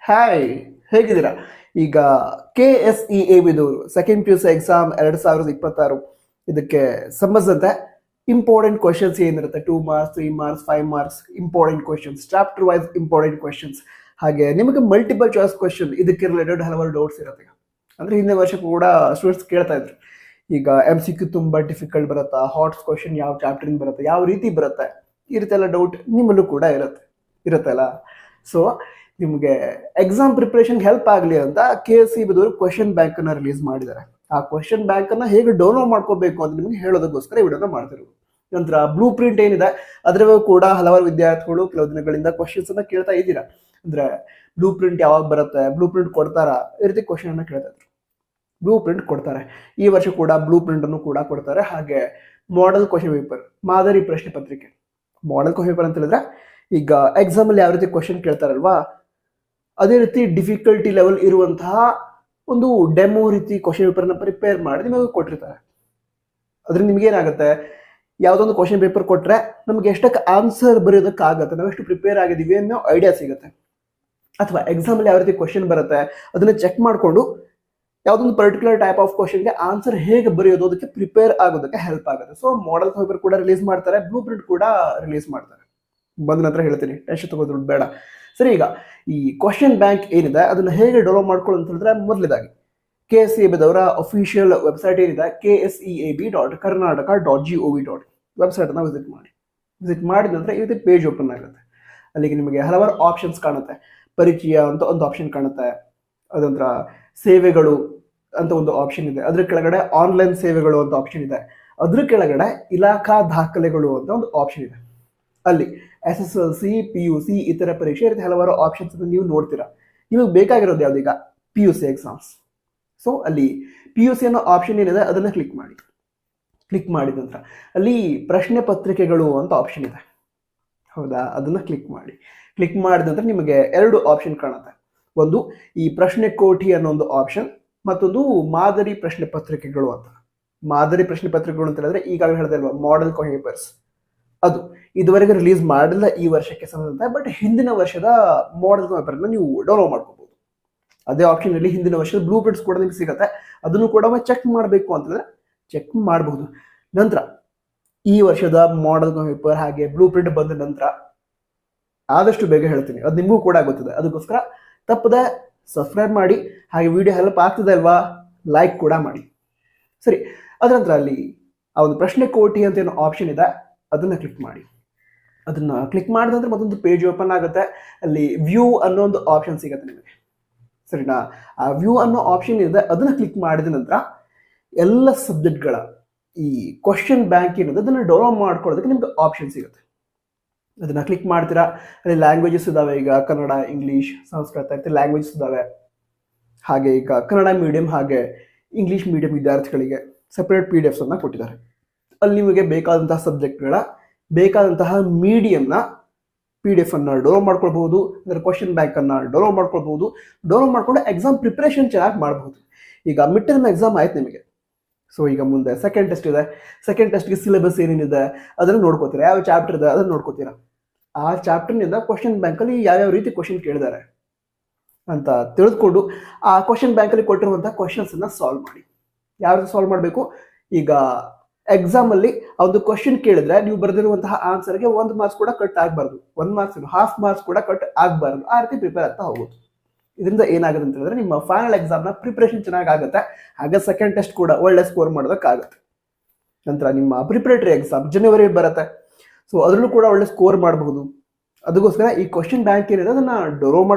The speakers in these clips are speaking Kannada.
ಹಾಯ್, ಹೇಗಿದ್ದೀರಾ? ಈಗ KSEA ಬಿದವರು ಸೆಕೆಂಡ್ PUC ಎಕ್ಸಾಮ್ 2026 ಇದಕ್ಕೆ ಸಂಬಂಧಿಸಿದಂತೆ ಇಂಪಾರ್ಟೆಂಟ್ ಕ್ವಶನ್ಸ್ ಏನಿರುತ್ತೆ 2 marks 3 marks 5 marks important questions, chapter wise important questions, ಹಾಗೆ ನಿಮಗೆ ಮಲ್ಟಿಪಲ್ ಚಾಯ್ಸ್ ಕ್ವಶನ್ ಇದಕ್ಕೆ ರಿಲೇಟೆಡ್ ಹಲವಾರು ಡೌಟ್ಸ್ ಇರುತ್ತೆ. ಅಂದರೆ ಹಿಂದಿನ ವರ್ಷ ಕೂಡ ಸ್ಟೂಡೆಂಟ್ಸ್ ಕೇಳ್ತಾ ಇದ್ರು, ಈಗ MCQ ತುಂಬ ಡಿಫಿಕಲ್ಟ್ ಬರುತ್ತಾ, ಹಾಟ್ಸ್ ಕ್ವಶನ್ ಯಾವ ಚಾಪ್ಟರಿಂದ ಬರುತ್ತೆ, ಯಾವ ರೀತಿ ಬರುತ್ತೆ, ಈ ರೀತಿ ಎಲ್ಲ ಡೌಟ್ ನಿಮ್ಮಲ್ಲೂ ಕೂಡ ಇರುತ್ತಲ್ಲ. ಸೊ ನಿಮಗೆ ಎಕ್ಸಾಮ್ ಪ್ರಿಪ್ರೇಷನ್ ಹೆಲ್ಪ್ ಆಗಲಿ ಅಂತ KSE ಬಿದವರು ಕ್ವಶನ್ ಬ್ಯಾಂಕ್ ಅನ್ನ ರಿಲೀಸ್ ಮಾಡಿದ್ದಾರೆ. ಆ ಕ್ವಶನ್ ಬ್ಯಾಂಕ್ ಅನ್ನ ಹೇಗೆ ಡೌನ್ಲೋಡ್ ಮಾಡ್ಕೋಬೇಕು ಅಂತ ನಿಮಗೆ ಹೇಳೋದಕ್ಕೋಸ್ಕರ ಈ ವಿಡಿಯೋನ ಮಾಡ್ತಿರೋದು. ನಂತರ ಬ್ಲೂ ಪ್ರಿಂಟ್ ಏನಿದೆ ಅದರ ಕೂಡ ಹಲವಾರು ವಿದ್ಯಾರ್ಥಿಗಳು ಕೆಲವು ದಿನಗಳಿಂದ ಕ್ವಶನ್ಸ್ ಅನ್ನ ಕೇಳ್ತಾ ಇದ್ದೀರಾ. ಅಂದ್ರೆ ಬ್ಲೂ ಪ್ರಿಂಟ್ ಯಾವಾಗ ಬರುತ್ತೆ, ಬ್ಲೂ ಪ್ರಿಂಟ್ ಕೊಡ್ತಾರಾ, ಈ ರೀತಿ ಕ್ವಶನ್ ಅನ್ನ ಕೇಳ್ತಾ ಇದ್ರು. ಬ್ಲೂ ಪ್ರಿಂಟ್ ಕೊಡ್ತಾರೆ, ಈ ವರ್ಷ ಕೂಡ ಬ್ಲೂ ಪ್ರಿಂಟ್ ಅನ್ನು ಕೂಡ ಕೊಡ್ತಾರೆ. ಹಾಗೆ ಮಾಡೆಲ್ ಕ್ವಶನ್ ಪೇಪರ್, ಮಾದರಿ ಪ್ರಶ್ನೆ ಪತ್ರಿಕೆ. ಮಾಡೆಲ್ ಕ್ವಶನ್ ಪೇಪರ್ ಅಂತ ಹೇಳಿದ್ರೆ ಈಗ ಎಕ್ಸಾಮ್ ಅಲ್ಲಿ ಯಾವ ರೀತಿ ಕ್ವಶನ್ ಕೇಳ್ತಾರಲ್ವಾ, ಅದೇ ರೀತಿ ಡಿಫಿಕಲ್ಟಿ ಲೆವೆಲ್ ಇರುವಂತಹ ಒಂದು ಡೆಮೋ ರೀತಿ ಕ್ವಶನ್ ಪೇಪರ್ನ ಪ್ರಿಪೇರ್ ಮಾಡಿ ನಿಮಗೆ ಕೊಟ್ಟಿರ್ತಾರೆ. ಅದ್ರಿಂದ ನಿಮ್ಗೆ ಏನಾಗುತ್ತೆ, ಯಾವುದೊಂದು ಕ್ವಶನ್ ಪೇಪರ್ ಕೊಟ್ಟರೆ ನಮ್ಗೆ ಎಷ್ಟಕ್ಕೆ ಆನ್ಸರ್ ಬರೆಯೋದಕ್ಕಾಗತ್ತೆ, ನಾವು ಎಷ್ಟು ಪ್ರಿಪೇರ್ ಆಗಿದ್ದೀವಿ ಅನ್ನೋ ಐಡಿಯಾ ಸಿಗುತ್ತೆ. ಅಥವಾ ಎಕ್ಸಾಮಲ್ಲಿ ಯಾವ ರೀತಿ ಕ್ವಶನ್ ಬರುತ್ತೆ ಅದನ್ನ ಚೆಕ್ ಮಾಡಿಕೊಂಡು ಯಾವುದೊಂದು ಪರ್ಟಿಕ್ಯುಲರ್ ಟೈಪ್ ಆಫ್ ಕ್ವಶನ್ಗೆ ಆನ್ಸರ್ ಹೇಗೆ ಬರೆಯೋದು ಅದಕ್ಕೆ ಪ್ರಿಪೇರ್ ಆಗೋದಕ್ಕೆ ಹೆಲ್ಪ್ ಆಗುತ್ತೆ. ಸೊ ಮಾಡೆಲ್ ಪೇಪರ್ ಕೂಡ ರಿಲೀಸ್ ಮಾಡ್ತಾರೆ, ಬ್ಲೂ ಪ್ರಿಂಟ್ ಕೂಡ ರಿಲೀಸ್ ಮಾಡ್ತಾರೆ. ಬಂದ ನಂತರ ಹೇಳ್ತೀನಿ, ಟೆನ್ಷನ್ ತಗೋದ್ರು ಬೇಡ. ಸರಿ, ಈಗ ಈ ಕ್ವಶನ್ ಬ್ಯಾಂಕ್ ಏನಿದೆ ಅದನ್ನ ಹೇಗೆ ಡೌನ್ಲೋಡ್ ಮಾಡ್ಕೊಳ್ಳೋ ಅಂತ ಹೇಳಿದ್ರೆ, ಮೊದಲನೇದಾಗಿ KSEA ಬಿದವರ ಅಫಿಷಿಯಲ್ ವೆಬ್ಸೈಟ್ ಏನಿದೆ KSEAB.Karnataka.gov. ವೆಬ್ಸೈಟ್ ಅನ್ನ ವಿಸಿಟ್ ಮಾಡಿದ ನಂತರ ಈ ರೀತಿ ಪೇಜ್ ಓಪನ್ ಆಗುತ್ತೆ. ಅಲ್ಲಿಗೆ ನಿಮಗೆ ಹಲವಾರು ಆಪ್ಷನ್ಸ್ ಕಾಣುತ್ತೆ. ಪರಿಚಯ ಅಂತ ಒಂದು ಆಪ್ಷನ್ ಕಾಣುತ್ತೆ, ಅದಂತರ ಸೇವೆಗಳು ಅಂತ ಒಂದು ಆಪ್ಷನ್ ಇದೆ, ಅದ್ರ ಕೆಳಗಡೆ ಆನ್ಲೈನ್ ಸೇವೆಗಳು ಅಂತ ಆಪ್ಷನ್ ಇದೆ, ಅದ್ರ ಕೆಳಗಡೆ ಇಲಾಖಾ ದಾಖಲೆಗಳು ಅಂತ ಒಂದು ಆಪ್ಷನ್ ಇದೆ. ಅಲ್ಲಿ SSLC, PUC ಇತರ ಪರೀಕ್ಷೆ ಇರುತ್ತೆ, ಹಲವಾರು ಆಪ್ಷನ್ಸ್ ನೀವು ನೋಡ್ತೀರಾ. ನಿಮಗೆ ಬೇಕಾಗಿರೋದು ಯಾವ್ದೀಗ PUC ಎಕ್ಸಾಮ್ಸ್. ಸೊ ಅಲ್ಲಿ PUC ಅನ್ನೋ ಆಪ್ಷನ್ ಏನಿದೆ ಅದನ್ನ ಕ್ಲಿಕ್ ಮಾಡಿದ ನಂತರ ಅಲ್ಲಿ ಪ್ರಶ್ನೆ ಪತ್ರಿಕೆಗಳು ಅಂತ ಆಪ್ಷನ್ ಇದೆ, ಹೌದಾ, ಅದನ್ನ ಕ್ಲಿಕ್ ಮಾಡಿದ ನಂತರ ನಿಮಗೆ ಎರಡು ಆಪ್ಷನ್ ಕಾಣುತ್ತೆ. ಒಂದು ಈ ಪ್ರಶ್ನೆ ಕೋಟಿ ಅನ್ನೋ ಒಂದು ಆಪ್ಷನ್, ಮತ್ತೊಂದು ಮಾದರಿ ಪ್ರಶ್ನೆ ಪತ್ರಿಕೆಗಳು ಅಂತ. ಮಾದರಿ ಪ್ರಶ್ನೆ ಪತ್ರಿಕೆಗಳು ಅಂತ ಹೇಳಿದ್ರೆ ಈಗಾಗಲೇ ಹೇಳ್ತಾ ಇಲ್ವಾ, ಮಾಡೆಲ್ ಕ್ವಶನ್ ಪೇಪರ್ಸ್, ಅದು ಇದುವರೆಗೆ ರಿಲೀಸ್ ಮಾಡಿಲ್ಲ ಈ ವರ್ಷಕ್ಕೆ ಸಂಬಂಧಿಸಿದಂತೆ. ಬಟ್ ಹಿಂದಿನ ವರ್ಷದ ಮಾಡೆಲ್ ಪೇಪರ್ ನೀವು ಡೌನ್ಲೋಡ್ ಮಾಡ್ಕೋಬಹುದು. ಅದೇ ಆಪ್ಷನ್ ಅಲ್ಲಿ ಹಿಂದಿನ ವರ್ಷದ ಬ್ಲೂ ಪ್ರಿಂಟ್ಸ್ ಕೂಡ ನಿಮ್ಗೆ ಸಿಗುತ್ತೆ, ಅದನ್ನು ಕೂಡ ಚೆಕ್ ಮಾಡಬೇಕು ಅಂತಂದ್ರೆ ಚೆಕ್ ಮಾಡಬಹುದು. ನಂತರ ಈ ವರ್ಷದ ಮಾಡೆಲ್ ಪೇಪರ್ ಹಾಗೆ ಬ್ಲೂ ಪ್ರಿಂಟ್ ಬಂದ ನಂತರ ಆದಷ್ಟು ಬೇಗ ಹೇಳ್ತೀನಿ, ಅದು ನಿಮಗೂ ಕೂಡ ಗೊತ್ತಿದೆ. ಅದಕ್ಕೋಸ್ಕರ ತಪ್ಪದೆ ಸಬ್ಸ್ಕ್ರೈಬ್ ಮಾಡಿ, ಹಾಗೆ ವಿಡಿಯೋ ಹೆಲ್ಪ್ ಆಗ್ತದೆ ಅಲ್ವಾ, ಲೈಕ್ ಕೂಡ ಮಾಡಿ. ಸರಿ, ಅದ ನಂತರ ಅಲ್ಲಿ ಆ ಒಂದು ಪ್ರಶ್ನೆ ಕೋಟಿ ಅಂತ ಏನೋ ಆಪ್ಷನ್ ಇದೆ, ಅದನ್ನ ಕ್ಲಿಕ್ ಮಾಡಿದ ನಂತರ ಮತ್ತೊಂದು ಪೇಜ್ ಓಪನ್ ಆಗುತ್ತೆ. ಅಲ್ಲಿ ವ್ಯೂ ಅನ್ನೋ ಒಂದು ಆಪ್ಷನ್ ಸಿಗುತ್ತೆ ನಿಮಗೆ. ಸರಿನಾ, ಆ ವ್ಯೂ ಅನ್ನೋ ಆಪ್ಷನ್ ಇದೆ, ಅದನ್ನ ಕ್ಲಿಕ್ ಮಾಡಿದ ನಂತರ ಎಲ್ಲ ಸಬ್ಜೆಕ್ಟ್ಗಳ ಈ ಕ್ವಶನ್ ಬ್ಯಾಂಕ್ ಏನಿದೆ ಅದನ್ನ ಡೌನ್ಲೋಡ್ ಮಾಡ್ಕೊಳ್ಳೋದಕ್ಕೆ ನಿಮ್ಗೆ ಆಪ್ಷನ್ ಸಿಗುತ್ತೆ. ಅದನ್ನ ಕ್ಲಿಕ್ ಮಾಡ್ತೀರಾ. ಅಲ್ಲಿ ಲ್ಯಾಂಗ್ವೇಜಸ್ ಇದಾವೆ, ಈಗ ಕನ್ನಡ, ಇಂಗ್ಲೀಷ್, ಸಂಸ್ಕೃತ ಇರ್ತಿ ಲ್ಯಾಂಗ್ವೇಜಸ್ ಇದಾವೆ. ಹಾಗೆ ಈಗ ಕನ್ನಡ ಮೀಡಿಯಂ ಹಾಗೆ ಇಂಗ್ಲೀಷ್ ಮೀಡಿಯಂ ವಿದ್ಯಾರ್ಥಿಗಳಿಗೆ ಸೆಪರೇಟ್ PDFs ಅನ್ನ ಕೊಟ್ಟಿದ್ದಾರೆ. ಅಲ್ಲಿ ನಿಮಗೆ ಬೇಕಾದಂತಹ ಸಬ್ಜೆಕ್ಟ್ಗಳ ಬೇಕಾದಂತಹ ಮೀಡಿಯಂನ PDF ಅನ್ನ ಡೌನ್ಲೋಡ್ ಮಾಡ್ಕೊಳ್ಬಹುದು, ಅದರ ಕ್ವಶನ್ ಬ್ಯಾಂಕ್ ಅನ್ನ ಡೌನ್ಲೋಡ್ ಮಾಡ್ಕೊಳ್ಬಹುದು. ಡೌನ್ಲೋಡ್ ಮಾಡ್ಕೊಂಡು ಎಕ್ಸಾಮ್ ಪ್ರಿಪರೇಷನ್ ಚೆನ್ನಾಗಿ ಮಾಡಬಹುದು. ಈಗ ಮಿಡ್ ಟರ್ಮ್ ಎಕ್ಸಾಮ್ ಆಯ್ತು ನಿಮಗೆ. ಸೊ ಈಗ ಮುಂದೆ ಸೆಕೆಂಡ್ ಟೆಸ್ಟ್ ಇದೆ, ಸೆಕೆಂಡ್ ಟೆಸ್ಟ್ಗೆ ಸಿಲೆಬಸ್ ಏನೇನಿದೆ ಅದನ್ನು ನೋಡ್ಕೋತೀರಾ, ಯಾವ ಚಾಪ್ಟರ್ ಇದೆ ಅದನ್ನು ನೋಡ್ಕೋತೀರಾ. ಆ ಚಾಪ್ಟರ್ನಿಂದ ಕ್ವಶನ್ ಬ್ಯಾಂಕಲ್ಲಿ ಯಾವ್ಯಾವ ರೀತಿ ಕ್ವಶನ್ ಕೇಳಿದ್ದಾರೆ ಅಂತ ತಿಳಿದುಕೊಂಡು ಆ ಕ್ವಶನ್ ಬ್ಯಾಂಕಲ್ಲಿ ಕೊಟ್ಟಿರುವಂತಹ ಕ್ವಶನ್ಸ್ ಅನ್ನ ಸಾಲ್ವ್ ಮಾಡಿ. ಯಾವ ರೀತಿ ಸಾಲ್ವ್ ಮಾಡಬೇಕು, ಈಗ ಎಕ್ಸಾಮ್ ಅಲ್ಲಿ ಒಂದು ಕ್ವಶನ್ ಕೇಳಿದ್ರೆ ನೀವು ಬರೆದಿರುವಂತಹ ಆನ್ಸರ್ಗೆ 1 ಮಾರ್ಕ್ಸ್ ಕೂಡ ಕಟ್ ಆಗಬಾರ್ದು, 1 ಮಾರ್ಕ್ಸ್ ಹಾಫ್ ಮಾರ್ಕ್ಸ್ ಕೂಡ ಕಟ್ ಆಗಬಾರ್ದು. ಆ ರೀತಿ ಪ್ರಿಪೇರ್ ಆಗ್ತಾ ಹೋಗೋದು. ಇದರಿಂದ ಏನಾಗುತ್ತೆ ಅಂತ ಹೇಳಿದ್ರೆ ನಿಮ್ಮ ಫೈನಲ್ ಎಕ್ಸಾಮ್ನ ಪ್ರಿಪರೇಷನ್ ಚೆನ್ನಾಗಿ ಆಗುತ್ತೆ, ಹಾಗೆ ಸೆಕೆಂಡ್ ಟೆಸ್ಟ್ ಕೂಡ ಒಳ್ಳೆ ಸ್ಕೋರ್ ಮಾಡೋದಕ್ಕಾಗುತ್ತೆ. ನಂತರ ನಿಮ್ಮ ಪ್ರಿಪರೇಟರಿ ಎಕ್ಸಾಮ್ ಜನವರಿ ಬರುತ್ತೆ, ಸೊ ಅದರಲ್ಲೂ ಕೂಡ ಒಳ್ಳೆ ಸ್ಕೋರ್ ಮಾಡಬಹುದು. ಅದಕ್ಕೋಸ್ಕರ ಈ ಕ್ವಶನ್ ಬ್ಯಾಂಕ್ ಏನಿದೆ ಅದನ್ನ ಡೌನ್ಲೋಡ್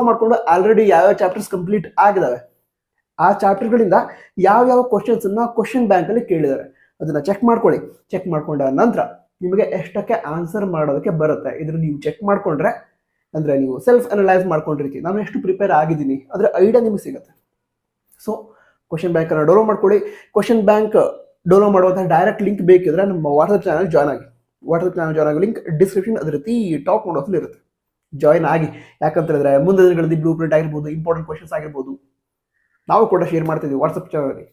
ಮಾಡ್ಕೊಂಡು ಆಲ್ರೆಡಿ ಯಾವ್ಯಾವ ಚಾಪ್ಟರ್ಸ್ ಕಂಪ್ಲೀಟ್ ಆಗಿದಾವೆ ಆ ಚಾಪ್ಟರ್ಗಳಿಂದ ಯಾವ್ಯಾವ ಕ್ವಶನ್ಸ್ ಅನ್ನ ಕ್ವಶನ್ ಬ್ಯಾಂಕ್ ಅಲ್ಲಿ ಕೇಳಿದ್ದಾರೆ ಅದನ್ನ ಚೆಕ್ ಮಾಡ್ಕೊಂಡ ನಂತರ ನಿಮಗೆ ಎಷ್ಟಕ್ಕೆ ಆನ್ಸರ್ ಮಾಡೋದಕ್ಕೆ ಬರುತ್ತೆ. ಇದನ್ನ ನೀವು ಚೆಕ್ ಮಾಡ್ಕೊಂಡ್ರೆ, ಅಂದ್ರೆ ನೀವು ಸೆಲ್ಫ್ ಅನಲೈಸ್ ಮಾಡ್ಕೊಂಡಿರ್ತೀವಿ, ನಾನು ಎಷ್ಟು ಪ್ರಿಪೇರ್ ಆಗಿದ್ದೀನಿ ಅದರ ಐಡಿಯಾ ನಿಮಗೆ ಸಿಗುತ್ತೆ. ಸೊ ಕ್ವಶನ್ ಬ್ಯಾಂಕ್ ಅನ್ನ ಡೌನ್ಲೋಡ್ ಮಾಡ್ಕೊಳ್ಳಿ. ಕ್ವಶನ್ ಬ್ಯಾಂಕ್ ಡೌನ್ಲೋಡ್ ಮಾಡುವಂತಹ ಡೈರೆಕ್ಟ್ ಲಿಂಕ್ ಬೇಕಿದ್ರೆ ನಮ್ಮ ವಾಟ್ಸ್ಆಪ್ ಚಾನಲ್ ಜಾಯ್ನ್ ಆಗಿ. ಲಿಂಕ್ ಡಿಸ್ಕ್ರಿಪ್ಷನ್ ಅದೇ ರೀತಿ ಟಾಪ್ ನೋಡೋದ್ರಲ್ಲಿ ಇರುತ್ತೆ, ಜಾಯ್ನ್ ಆಗಿ. ಯಾಕಂತ ಹೇಳಿದ್ರೆ ಮುಂದಿನ ದಿನಗಳಲ್ಲಿ ಬ್ಲೂ ಪ್ರಿಂಟ್ ಆಗಿರ್ಬೋದು, ಇಂಪಾರ್ಟೆಂಟ್ ಕ್ವಶನ್ಸ್ ಆಗಿರ್ಬೋದು, ನಾವು ಕೂಡ ಶೇರ್ ಮಾಡ್ತಿದ್ವಿ ವಾಟ್ಸಪ್ ಚಾನಲಲ್ಲಿ.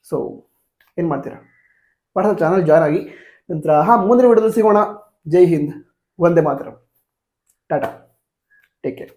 ಸೊ ಏನು ಮಾಡ್ತೀರಾ, ವಾಟ್ಸಪ್ ಚಾನಲ್ ಜಾಯ್ನ್ ಆಗಿ. ನಂತರ ಮುಂದಿನ ವಿಡಿಯೋದಲ್ಲಿ ಸಿಗೋಣ. ಜೈ ಹಿಂದ್, ವಂದೇ ಮಾತರಂ, ಟಾಟಾ, ಟೇಕ್ ಕೇರ್.